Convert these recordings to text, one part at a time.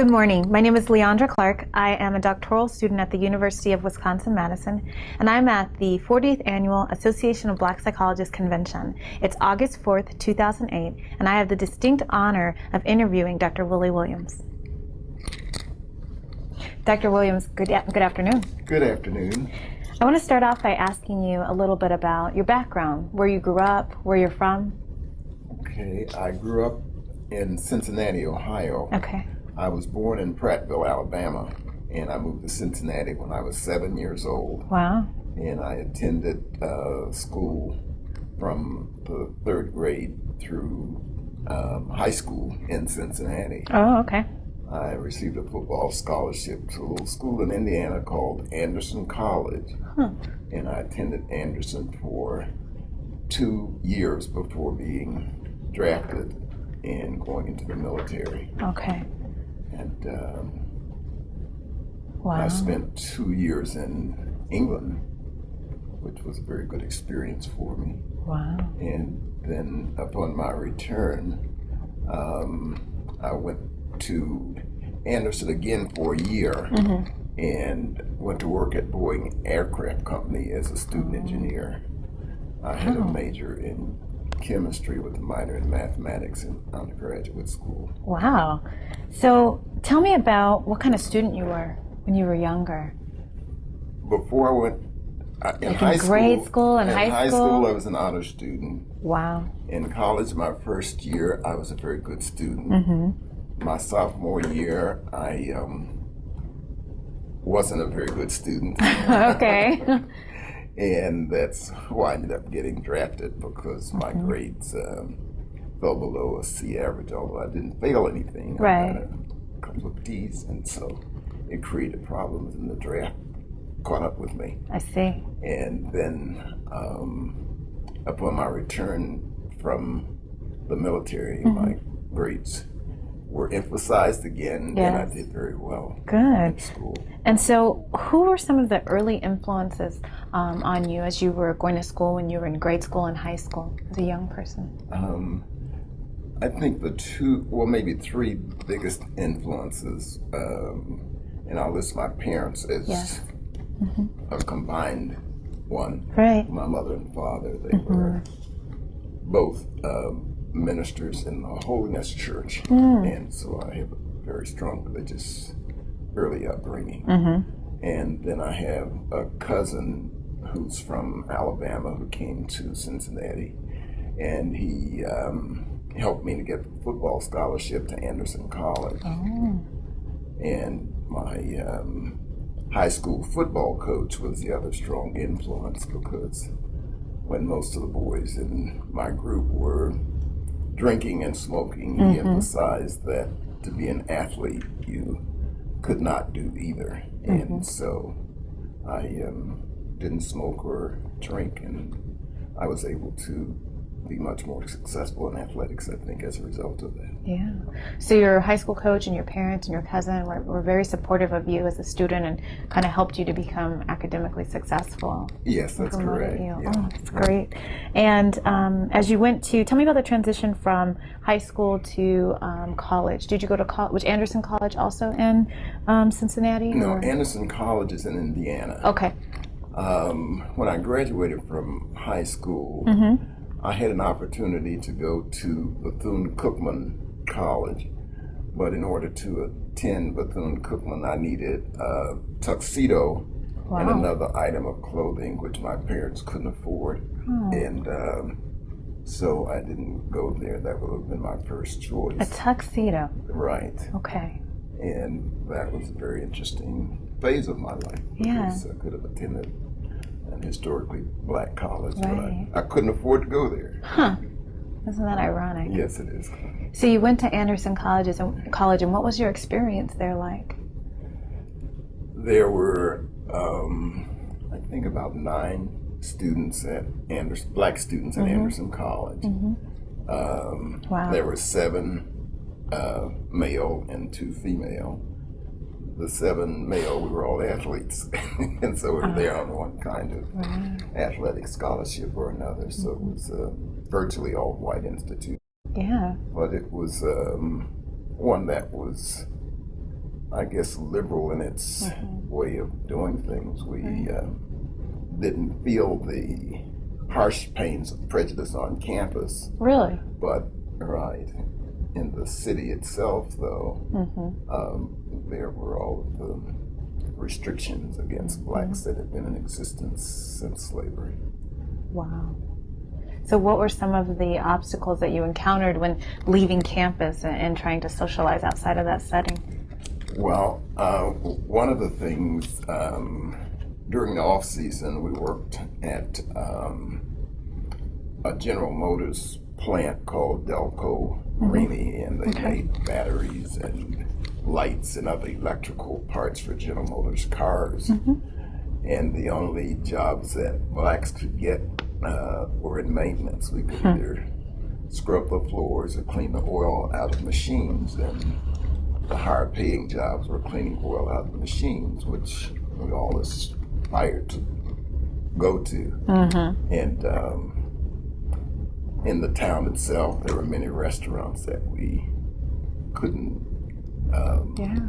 Good morning. My name is Ondra Clark. I am a doctoral student at the University of Wisconsin-Madison, and I'm at the 40th Annual Association of Black Psychologists Convention. It's August 4th, 2008, and I have the distinct honor of interviewing Dr. Willie Williams. Dr. Williams, good afternoon. Good afternoon. I want to start off by asking you a little bit about your background, where you grew up, where you're from. Okay, I grew up in Cincinnati, Ohio. Okay. I was born in Prattville, Alabama, and I moved to Cincinnati when I was 7 years old. Wow. And I attended school from the third grade through high school in Cincinnati. Oh, okay. I received a football scholarship to a little school in Indiana called Anderson College. And I attended Anderson for 2 years before being drafted and going into the military. Okay. And Wow. I spent 2 years in England, which was a very good experience for me. Wow. And then upon my return, I went to Anderson again for a year and went to work at Boeing Aircraft Company as a student engineer. I had a major in chemistry with a minor in mathematics in undergraduate school. Wow. So tell me about what kind of student you were when you were younger. Before I went in Like high in grade school and high high school? school, I was an honor student. Wow. In college, my first year, I was a very good student. My sophomore year, I wasn't a very good student. Okay. And that's why I ended up getting drafted, because my grades fell below a C average, although I didn't fail anything. Right. I got a couple of D's, and so it created problems, and the draft caught up with me. I see. And then upon my return from the military, my grades were emphasized again, and I Yes. did very well Good. in school. And so who were some of the early influences on you as you were going to school, when you were in grade school and high school as a young person? I think the two, well, maybe three biggest influences, and I'll list my parents as Yes. a combined one. Right. My mother and father, they were both ministers in the Holiness Church, and so I have a very strong religious early upbringing. And then I have a cousin who's from Alabama who came to Cincinnati, and he helped me to get the football scholarship to Anderson College. And my high school football coach was the other strong influence, because when most of the boys in my group were drinking and smoking, he emphasized that to be an athlete, you could not do either. And so I didn't smoke or drink, and I was able to be much more successful in athletics, I think, as a result of that. Yeah. So your high school coach and your parents and your cousin were very supportive of you as a student and kind of helped you to become academically successful. Yes, that's correct. You. Yeah. Oh, that's great. And as you went to, tell me about the transition from high school to college. Did you go to college? Was Anderson College also in Cincinnati? No, or? Anderson College is in Indiana. Okay. When I graduated from high school, I had an opportunity to go to Bethune-Cookman College, but in order to attend Bethune-Cookman, I needed a tuxedo and another item of clothing, which my parents couldn't afford. And so I didn't go there. That would have been my first choice. A tuxedo. Right. Okay. And that was a very interesting phase of my life, because I could have attended an historically black college, Right. but I couldn't afford to go there. Huh. Isn't that ironic? Yes, it is. So you went to Anderson College, and what was your experience there like? There were, I think, about 9 students at Anderson, black students at Anderson College. Wow. There were 7 male and 2 female. The 7 male, we were all athletes, and so we were there on one kind of athletic scholarship or another. So it was a virtually all white institute. Yeah. But it was one that was I guess, liberal in its way of doing things. We didn't feel the harsh pains of prejudice on campus. Really? But, right, in the city itself, though, there were all of the restrictions against blacks that had been in existence since slavery. Wow. So what were some of the obstacles that you encountered when leaving campus and trying to socialize outside of that setting? Well, one of the things, during the off season, we worked at a General Motors plant called Delco Remy, and they made batteries and lights and other electrical parts for General Motors cars. And the only jobs that blacks could get were in maintenance. We could either scrub the floors or clean the oil out of machines, and the higher paying jobs were cleaning oil out of machines, which we all aspired to go to. And in the town itself, there were many restaurants that we couldn't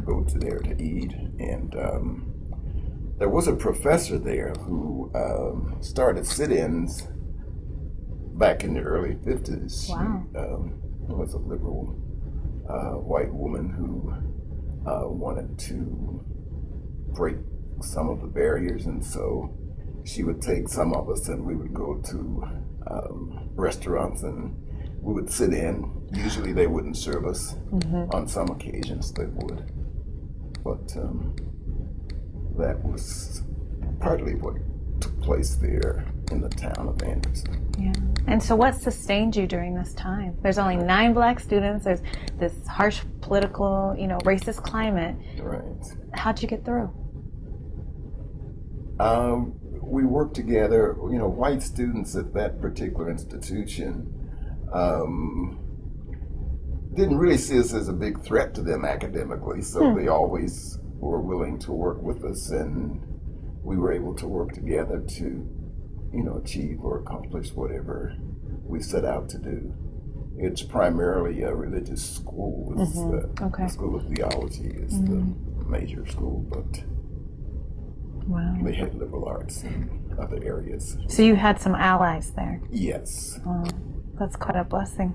go to there to eat. And there was a professor there who started sit-ins back in the early 50s. Wow. She was a liberal white woman who wanted to break some of the barriers, and so she would take some of us and we would go to restaurants and we would sit in. Usually they wouldn't serve us. On some occasions they would. But that was partly what took place there in the town of Anderson. Yeah. And so what sustained you during this time? There's only 9 black students. There's this harsh political, racist climate. Right. How'd you get through? We worked together. White students at that particular institution didn't really see us as a big threat to them academically, so they always were willing to work with us, and we were able to work together to, achieve or accomplish whatever we set out to do. It's primarily a religious school. It's the School of Theology is the major school, but they had liberal arts in other areas. So you had some allies there. Yes. That's quite a blessing.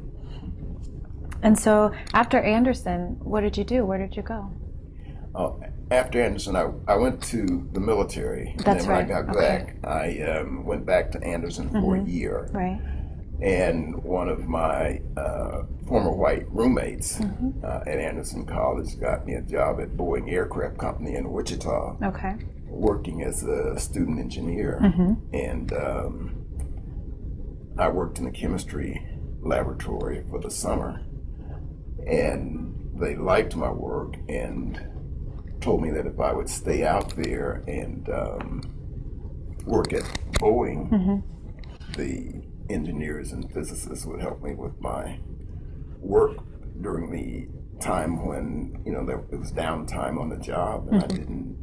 And so after Anderson, what did you do? Where did you go? After Anderson, I went to the military. That's and then right. when I got back, I went back to Anderson for a year. Right. And one of my former white roommates at Anderson College got me a job at Boeing Aircraft Company in Wichita. Okay. Working as a student engineer. And I worked in the chemistry laboratory for the summer. And they liked my work and told me that if I would stay out there and work at Boeing, the engineers and physicists would help me with my work during the time when, it was downtime on the job, and I didn't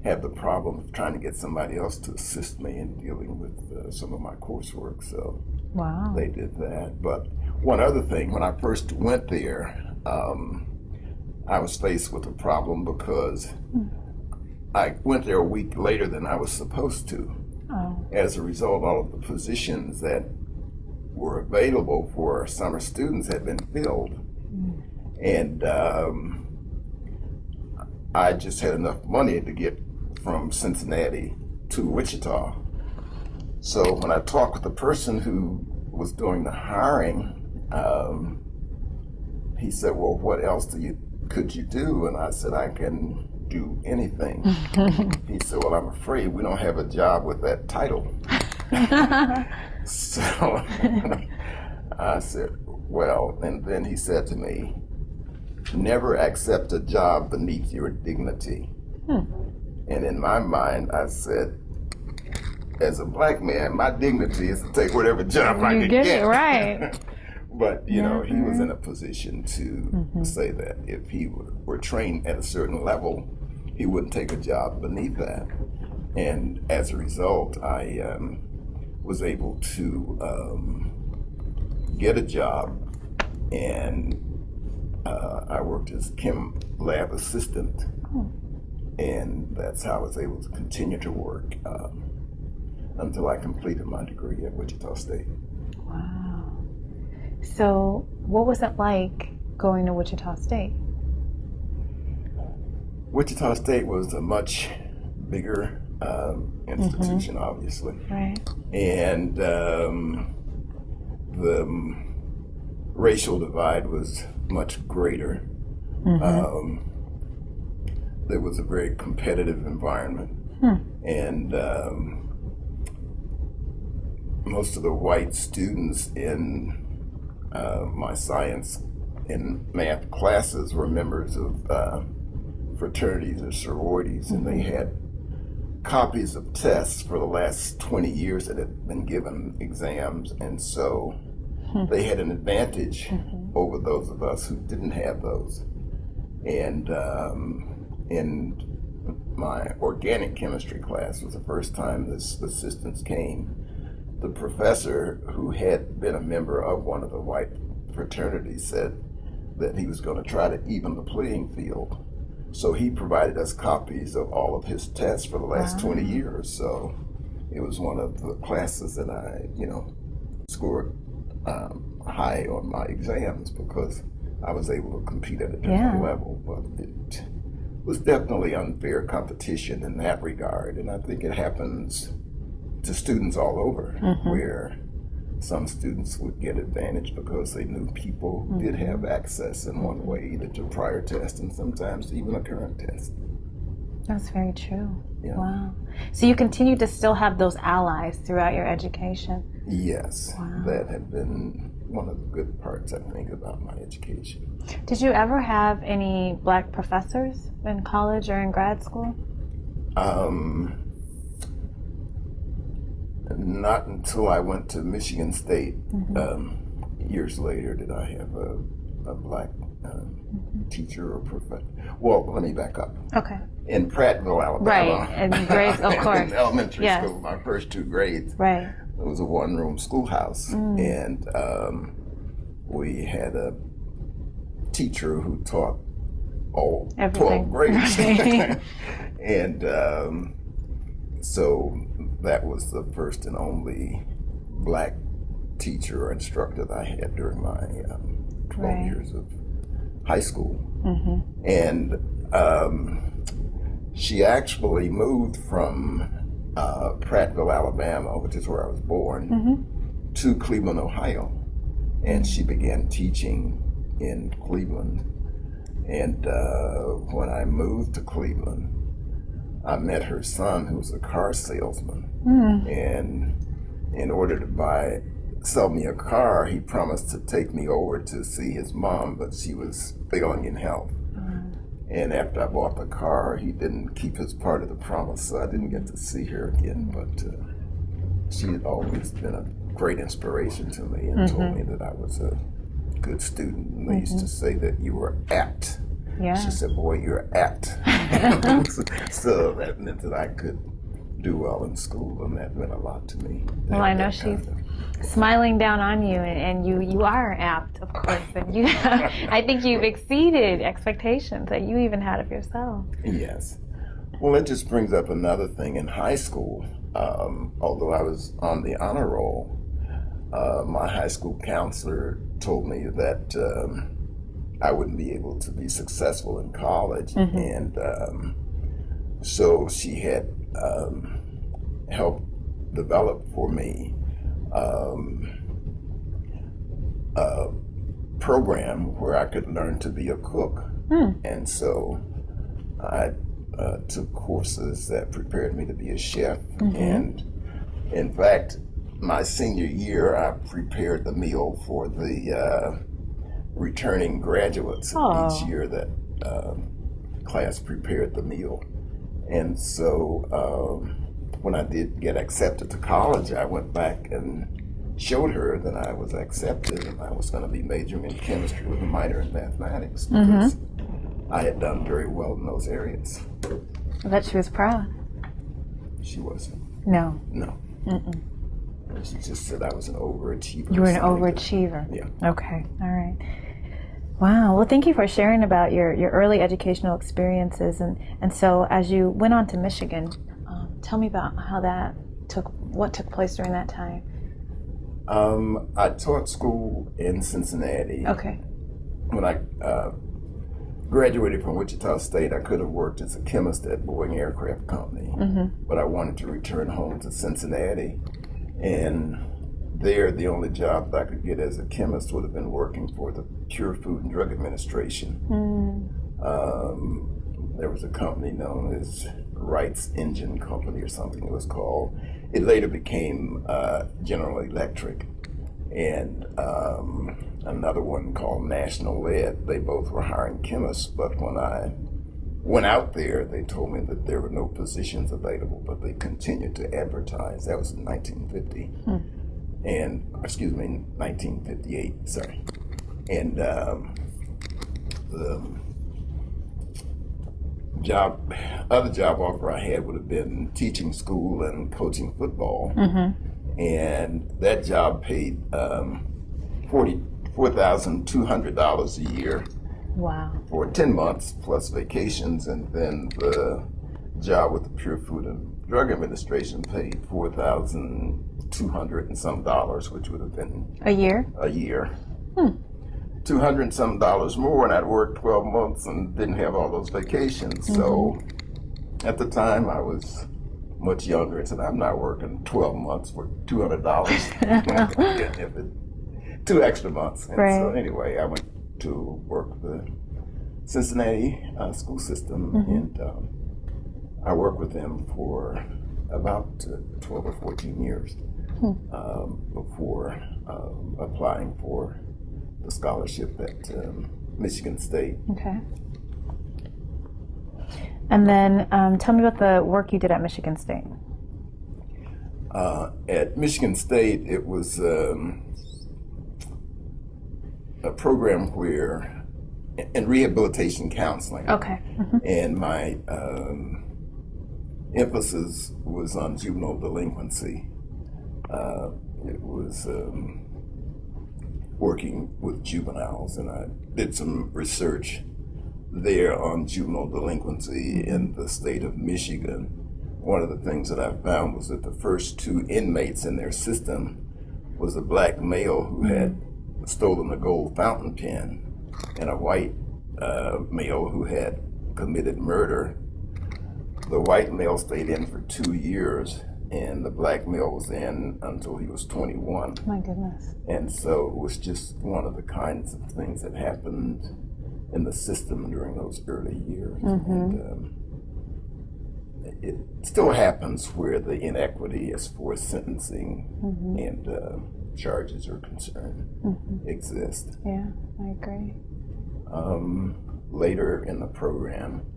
have the problem of trying to get somebody else to assist me in dealing with some of my coursework. So they did that. But one other thing, when I first went there, I was faced with a problem because I went there a week later than I was supposed to. As a result, all of the positions that were available for summer students had been filled. And I just had enough money to get from Cincinnati to Wichita. So when I talked with the person who was doing the hiring, he said, well, what else could you do? And I said, I can do anything. He said, well, I'm afraid we don't have a job with that title. So I said, well, and then he said to me, never accept a job beneath your dignity. And in my mind, I said, as a black man, my dignity is to take whatever job I can get. It right. But, he was in a position to say that if he were trained at a certain level, he wouldn't take a job beneath that. And as a result, I was able to get a job and I worked as chem lab assistant, and that's how I was able to continue to work until I completed my degree at Wichita State. Wow. So what was it like going to Wichita State? Wichita State was a much bigger institution, obviously. Right. And the racial divide was much greater. There was a very competitive environment. And most of the white students in my science and math classes were members of fraternities or sororities, and they had copies of tests for the last 20 years that had been given exams, and so they had an advantage over those of us who didn't have those. And in my organic chemistry class was the first time this assistants came. The professor, who had been a member of one of the white fraternities, said that he was going to try to even the playing field. So he provided us copies of all of his tests for the last 20 years. So it was one of the classes that I, scored high on my exams because I was able to compete at a different level. But it was definitely unfair competition in that regard. And I think it happens to students all over, where some students would get advantage because they knew people who did have access in one way, either to prior test and sometimes even a current test. That's very true. Yeah. Wow. So you continue to still have those allies throughout your education? Yes. Wow. That had been one of the good parts, I think, about my education. Did you ever have any Black professors in college or in grad school? Not until I went to Michigan State years later did I have a Black teacher or professor. Well, let me back up. Okay. In Prattville, Alabama. Right, in grades, of course. In elementary school, my first 2 grades. Right. It was a one-room schoolhouse, and we had a teacher who taught all Everything. 12 grades. Right. And so that was the first and only Black teacher or instructor that I had during my 12 years of high school. And she actually moved from Prattville, Alabama, which is where I was born, to Cleveland, Ohio. And she began teaching in Cleveland. And when I moved to Cleveland, I met her son, who was a car salesman. And in order to sell me a car, he promised to take me over to see his mom, but she was failing in health. And after I bought the car, he didn't keep his part of the promise, so I didn't get to see her again. But she had always been a great inspiration to me and told me that I was a good student. And they used to say that you were apt. Yeah. She said, "Boy, you're apt." So that meant that I could do well in school, and that meant a lot to me. Well, I know she's smiling down on you, and you are apt, of course, and you I think you've exceeded expectations that you even had of yourself. Yes. Well, it just brings up another thing. In high school, although I was on the honor roll, my high school counselor told me that I wouldn't be able to be successful in college, and so she had helped develop for me a program where I could learn to be a cook. And so I took courses that prepared me to be a chef. And in fact, my senior year, I prepared the meal for the returning graduates. Each year that class prepared the meal. And so when I did get accepted to college, I went back and showed her that I was accepted and I was going to be majoring in chemistry with a minor in mathematics because I had done very well in those areas. I bet she was proud. She wasn't. No. No. She just said I was an overachiever. You were an overachiever. Yeah. Okay. All right. Wow. Well, thank you for sharing about your early educational experiences. And so as you went on to Michigan, tell me about what took place during that time. I taught school in Cincinnati. Okay. When I graduated from Wichita State, I could have worked as a chemist at Boeing Aircraft Company, but I wanted to return home to Cincinnati. And there, the only job that I could get as a chemist would have been working for the Pure Food and Drug Administration. There was a company known as Wright's Engine Company or something it was called. It later became General Electric, and another one called National Lead. They both were hiring chemists, but when I went out there, they told me that there were no positions available, but they continued to advertise. That was in 1950. And, 1958, sorry. And the other job offer I had would have been teaching school and coaching football. And that job paid $4,200 a year. Wow. For 10 months plus vacations, and then the job with the Pure Food and Drug Administration paid $4,200 and some dollars, which would have been a year. $200 and some dollars more, and I'd worked 12 months and didn't have all those vacations. So at the time I was much younger and said, I'm not working 12 months for $200. 2 extra months. And so anyway, I went to work the Cincinnati school system, and I worked with them for about 12 or 14 years before applying for the scholarship at Michigan State. Okay. And then tell me about the work you did at Michigan State. At Michigan State, it was a program where, in rehabilitation counseling. Okay. And my emphasis was on juvenile delinquency. It was working with juveniles, and I did some research there on juvenile delinquency in the state of Michigan. One of the things that I found was that the first 2 inmates in their system was a black male who had stolen a gold fountain pen, and a white male who had committed murder. The white male stayed in for 2 years, and the black male was in until he was 21. My goodness. And so it was just one of the kinds of things that happened in the system during those early years. And it still happens where the inequity as far as sentencing and charges are concerned exist. Yeah, I agree. Later in the program,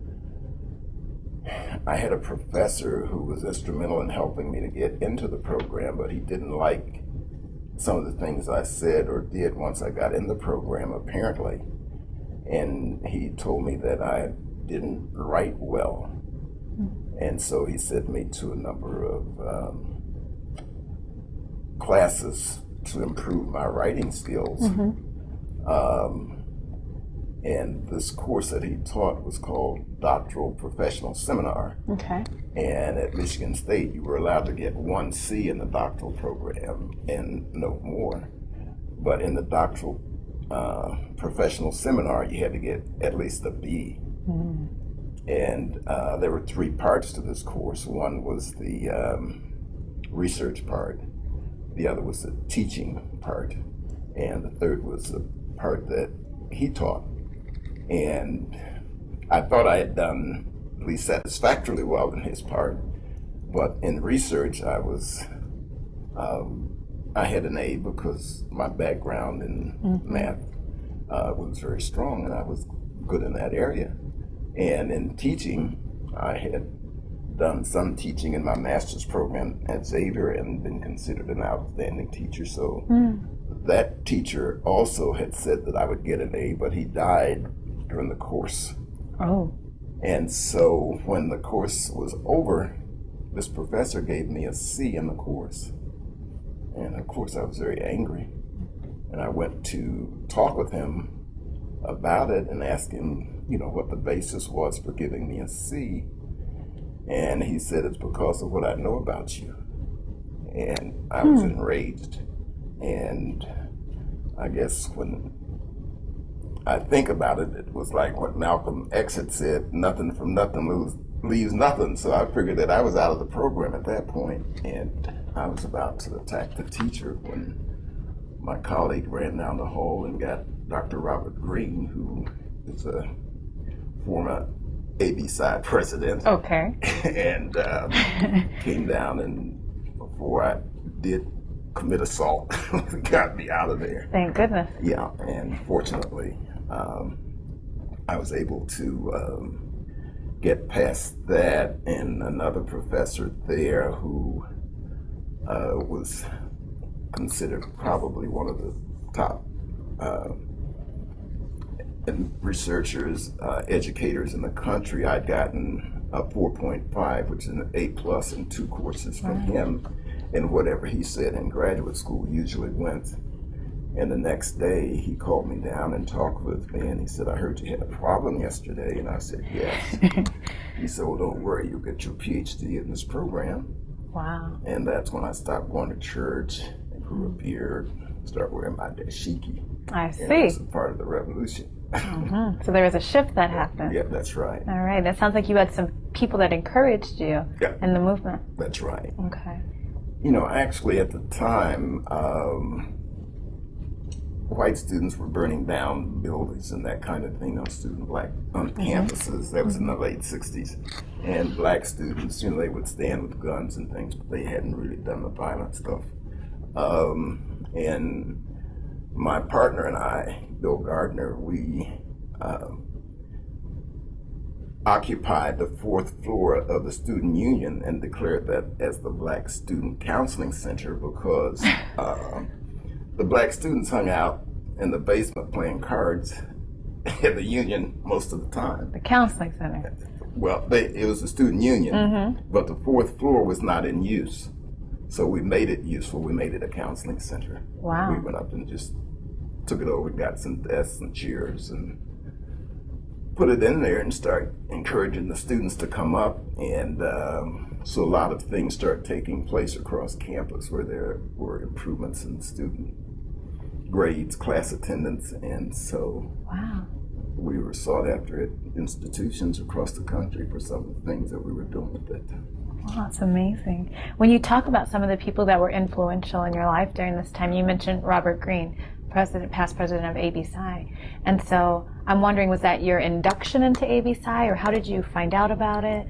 I had a professor who was instrumental in helping me to get into the program, but he didn't like some of the things I said or did once I got in the program, apparently. And he told me that I didn't write well. And so he sent me to a number of classes to improve my writing skills. And this course that he taught was called Doctoral Professional Seminar. Okay. And at Michigan State, you were allowed to get 1 C in the doctoral program and no more. But in the doctoral professional seminar, you had to get at least a B. And there were 3 parts to this course. One was the research part, the other was the teaching part, and the third was the part that he taught. And I thought I had done at least satisfactorily well in his part, but in research I had an A because my background in math was very strong, and I was good in that area. And in teaching, I had done some teaching in my master's program at Xavier and been considered an outstanding teacher. So that teacher also had said that I would get an A, but he died during the course. Oh. And so when the course was over, this professor gave me a C in the course. And of course I was very angry. And I went to talk with him about it and asked him, what the basis was for giving me a C. And he said, it's because of what I know about you. And I was enraged. And I guess when I think about it, it was like what Malcolm X had said, nothing from nothing leaves nothing. So I figured that I was out of the program at that point, and I was about to attack the teacher when my colleague ran down the hall and got Dr. Robert Green, who is a former ABSI president. Okay. And came down, and before I did commit assault, got me out of there. Thank goodness. Yeah, and fortunately, I was able to get past that, and another professor there who was considered probably one of the top researchers, educators in the country. I'd gotten a 4.5, which is an A+ in 2 courses from him, and whatever he said in graduate school usually went. And the next day he called me down and talked with me, and he said, I heard you had a problem yesterday. And I said, yes. He said, well, don't worry, you'll get your PhD in this program. Wow. And that's when I stopped going to church and grew a beard, started wearing my dashiki. I see. And it was a part of the revolution. So there was a shift that happened. Yeah, that's right. All right. It sounds like you had some people that encouraged you in the movement. That's right. Okay. Actually at the time, white students were burning down buildings and that kind of thing, student black on campuses. That was in the late 60s. And black students, they would stand with guns and things, but they hadn't really done the violent stuff. And my partner and I, Bill Gardner, we occupied the 4th floor of the student union and declared that as the Black Student Counseling Center because the black students hung out in the basement playing cards at the union most of the time. The counseling center. Well, it was a student union, but the 4th floor was not in use. So we made it useful. We made it a counseling center. Wow. We went up and just took it over, got some desks and chairs and put it in there and start encouraging the students to come up. And so a lot of things start taking place across campus where there were improvements in student grades, class attendance, and so we were sought after at institutions across the country for some of the things that we were doing at that time. Wow, that's amazing. When you talk about some of the people that were influential in your life during this time, you mentioned Robert Greene, past president of ABSI. And so I'm wondering, was that your induction into ABSI, or how did you find out about it?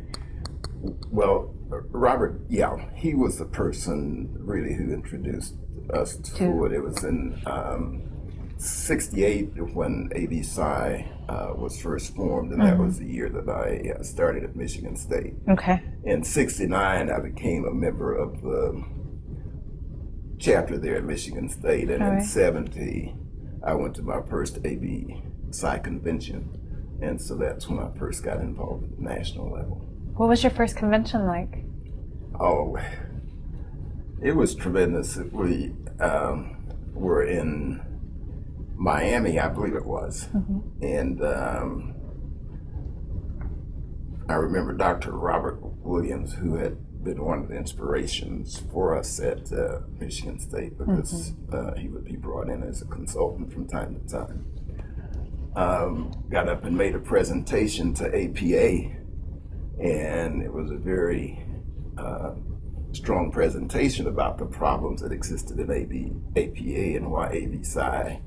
Well, Robert, he was the person really who introduced us to it. It was in 68 when ABSI was first formed, and that was the year that I started at Michigan State. Okay. In 69, I became a member of the chapter there at Michigan State, and in 70, I went to my first ABSI convention, and so that's when I first got involved at the national level. What was your first convention like? Oh, it was tremendous. We were in Miami, I believe it was, and I remember Dr. Robert Williams, who had been one of the inspirations for us at Michigan State, because he would be brought in as a consultant from time to time. Got up and made a presentation to APA, and it was a very strong presentation about the problems that existed in APA and why ABSI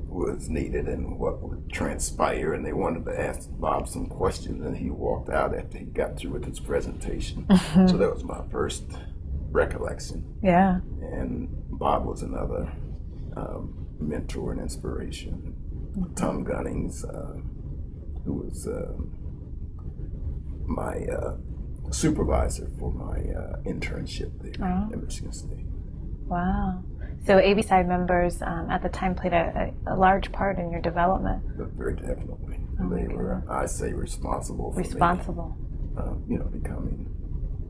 was needed and what would transpire, and they wanted to ask Bob some questions, and he walked out after he got through with his presentation. So that was my first recollection. Yeah. And Bob was another mentor and inspiration. Tom Gunnings, who was my supervisor for my internship there at Michigan State. Wow. So ABSI members at the time played a large part in your development. But very definitely. They were, I say, responsible for me, becoming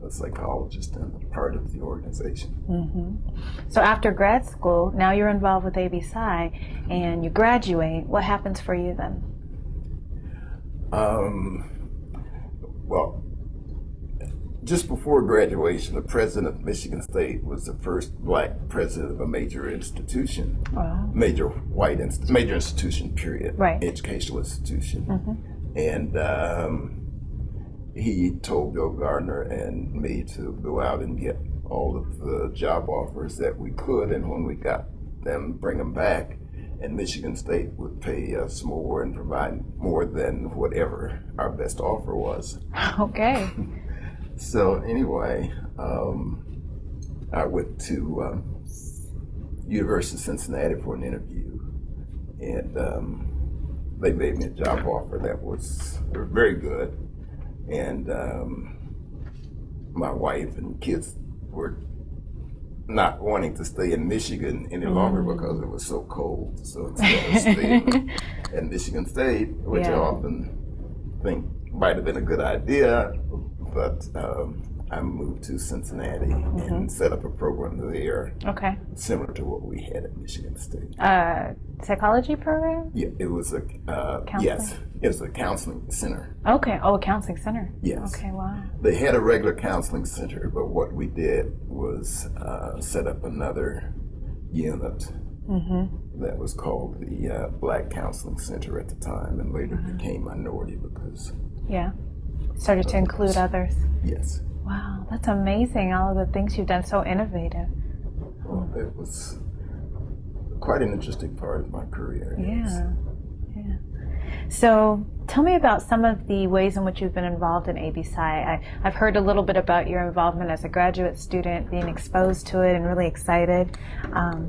a psychologist and a part of the organization. So after grad school, now you're involved with AB Psy, and you graduate. What happens for you then? Well, just before graduation, the president of Michigan State was the first black president of a major institution, major institution, period, right. Educational institution. And he told Bill Gardner and me to go out and get all of the job offers that we could, and when we got them, bring them back, and Michigan State would pay us more and provide more than whatever our best offer was. Okay. So anyway, I went to University of Cincinnati for an interview, and they made me a job offer that was very good, and my wife and kids were not wanting to stay in Michigan any longer because it was so cold. So instead of staying at Michigan State, which I often think might have been a good idea, but I moved to Cincinnati and set up a program there, similar to what we had at Michigan State. Psychology program? Yeah, it was a it was a counseling center. Okay. Oh, a counseling center. Yes. Okay. Wow. They had a regular counseling center, but what we did was set up another unit that was called the Black Counseling Center at the time, and later became minority because started to include others. Yes. Wow, that's amazing! All of the things you've done, so innovative. Well, it was quite an interesting part of my career. Yeah. So tell me about some of the ways in which you've been involved in AB Psy. I've heard a little bit about your involvement as a graduate student, being exposed to it and really excited.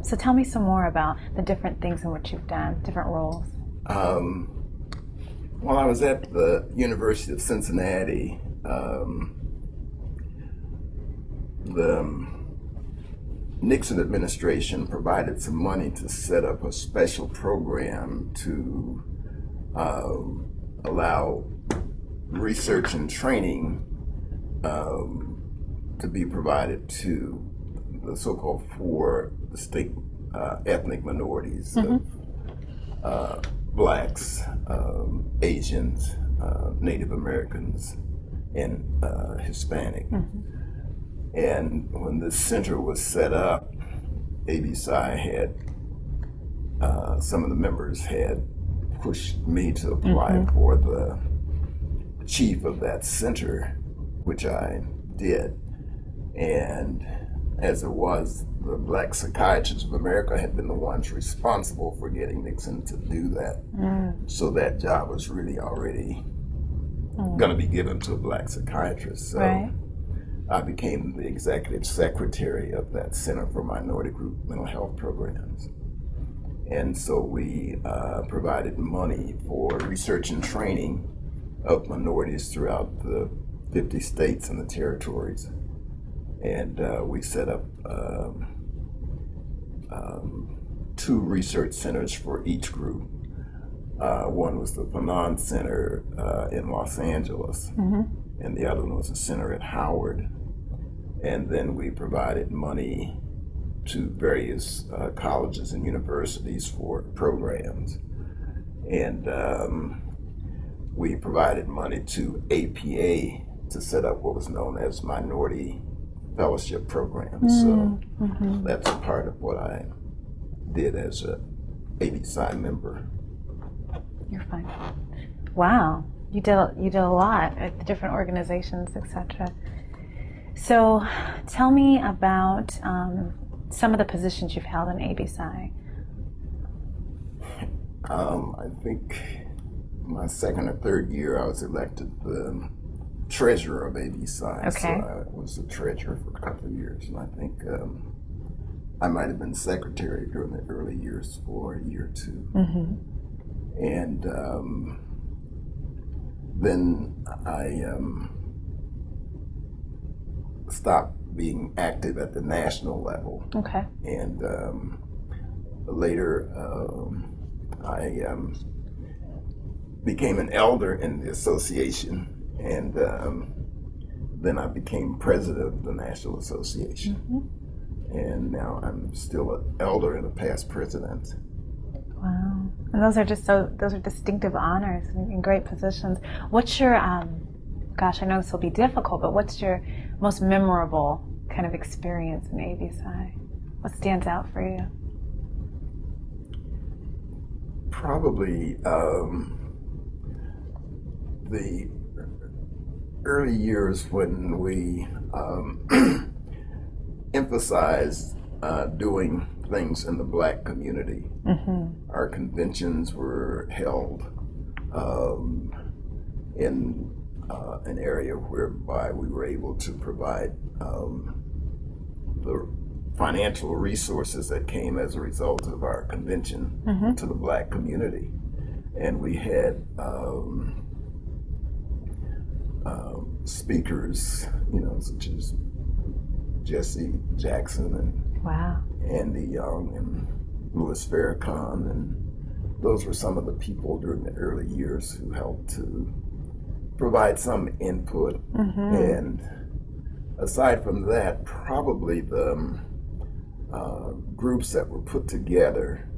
So tell me some more about the different things in which you've done, different roles. While I was at the University of Cincinnati, the Nixon administration provided some money to set up a special program to allow research and training to be provided to the so-called four distinct ethnic minorities of Blacks, Asians, Native Americans, and Hispanic. And when this center was set up, AB Psy had, some of the members had pushed me to apply for the chief of that center, which I did. And as it was, the Black Psychiatrists of America had been the ones responsible for getting Nixon to do that. So that job was really already going to be given to a Black psychiatrist. So I became the executive secretary of that Center for Minority Group Mental Health Programs. And so we provided money for research and training of minorities throughout the 50 states and the territories. And we set up 2 research centers for each group. One was the Fanon Center in Los Angeles, and the other one was a center at Howard. And then we provided money to various colleges and universities for programs. And we provided money to APA to set up what was known as Minority Fellowship Programs. So that's a part of what I did as a AB Psy member. You're fine. Wow, you did a lot at the different organizations, etc. So tell me about some of the positions you've held in AB Psy. I think my second or third year I was elected the treasurer of AB Psy. So I was the treasurer for a couple of years, and I think I might have been secretary during the early years for a year or two. And then I stopped being active at the national level. And later I became an elder in the association, and then I became president of the National Association. And now I'm still an elder and a past president. Wow. And those are distinctive honors and great positions. What's your, gosh, I know this will be difficult, but what's your most memorable kind of experience in ABSI? What stands out for you? Probably the early years when we emphasized doing things in the Black community. Our conventions were held in an area whereby we were able to provide the financial resources that came as a result of our convention to the Black community. And we had speakers, such as Jesse Jackson and Andy Young and Louis Farrakhan, and those were some of the people during the early years who helped to provide some input. And aside from that, probably the groups that were put together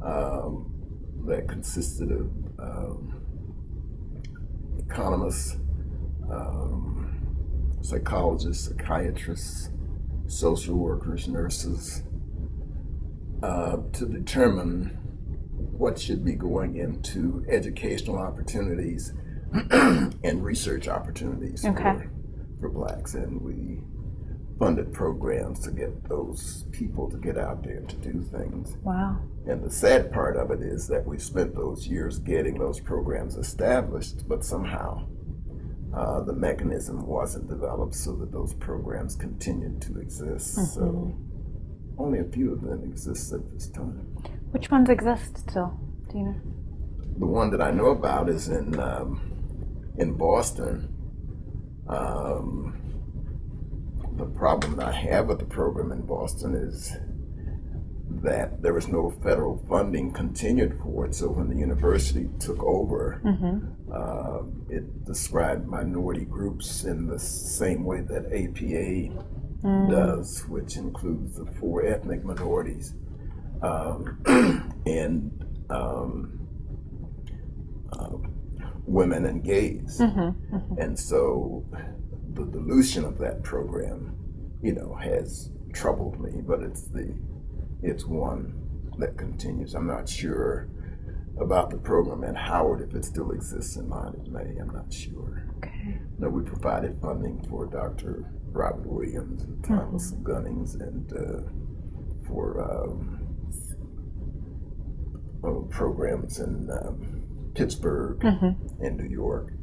that consisted of economists, psychologists, psychiatrists, social workers, nurses, to determine what should be going into educational opportunities and research opportunities for Blacks. And we funded programs to get those people to get out there and to do things. Wow. And the sad part of it is that we spent those years getting those programs established, but somehow the mechanism wasn't developed so that those programs continued to exist. So only a few of them exist at this time. Which ones exist still? Do you know? The one that I know about is in Boston. The problem that I have with the program in Boston is that there was no federal funding continued for it. So when the university took over, it described minority groups in the same way that APA does, which includes the 4 ethnic minorities and women and gays. And so the dilution of that program, has troubled me, but it's one that continues. I'm not sure about the program at Howard, if it still exists in mine. It may, I'm not sure. Okay. No, we provided funding for Dr. Robert Williams and Thomas Gunnings, and for programs in Pittsburgh and New York,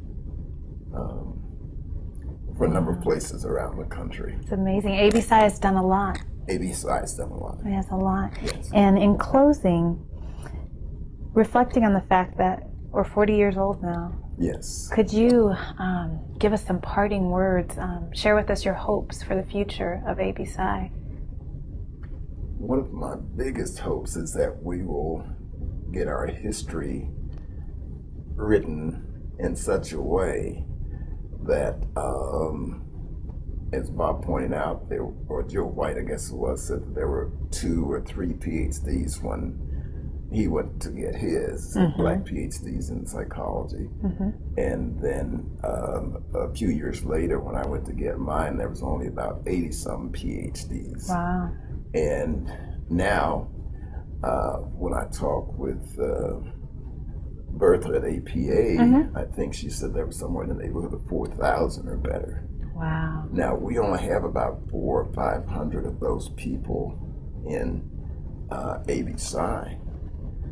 for a number of places around the country. It's amazing. ABSI has done a lot. ABSI has done a lot. It has a lot. Yes. And in closing, reflecting on the fact that we're 40 years old now, Yes. could you give us some parting words, share with us your hopes for the future of ABSI? One of my biggest hopes is that we will get our history written in such a way that, as Bob pointed out, or Joe White, I guess it was, said that there were 2 or 3 PhDs when he went to get his, Black PhDs in psychology. And then a few years later, when I went to get mine, there was only about 80-some PhDs. Wow. And now, when I talk with Bertha at APA, I think she said there was somewhere in the neighborhood of 4,000 or better. Wow. Now, we only have about 400 or 500 of those people in ABSI.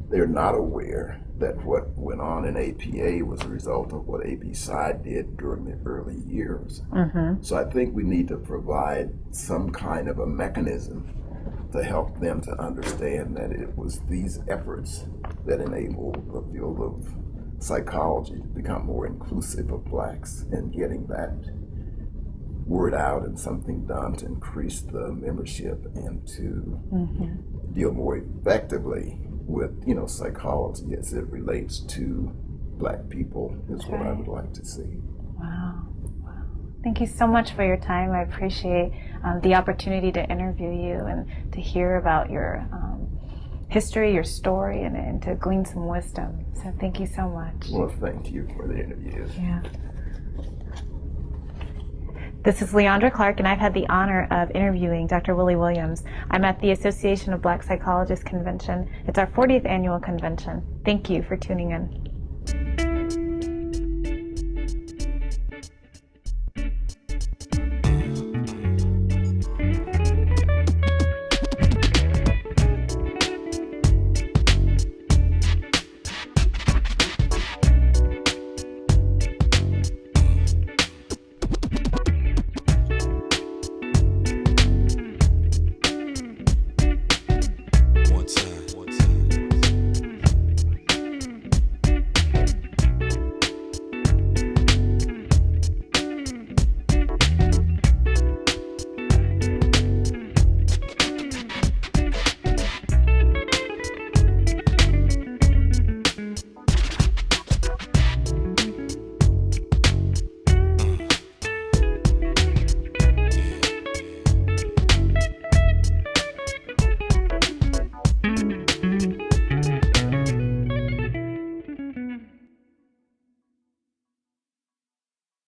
They're not aware that what went on in APA was a result of what ABSI did during the early years. So I think we need to provide some kind of a mechanism to help them to understand that it was these efforts that enabled the field of psychology to become more inclusive of Blacks, and getting that word out and something done to increase the membership and to deal more effectively with, psychology as it relates to Black people is what I would like to see. Wow. Thank you so much for your time. I appreciate the opportunity to interview you and to hear about your history, your story, and to glean some wisdom. So thank you so much. Well, thank you for the interview. Yeah. This is Ondra Clark, and I've had the honor of interviewing Dr. Willie Williams. I'm at the Association of Black Psychologists convention. It's our 40th annual convention. Thank you for tuning in.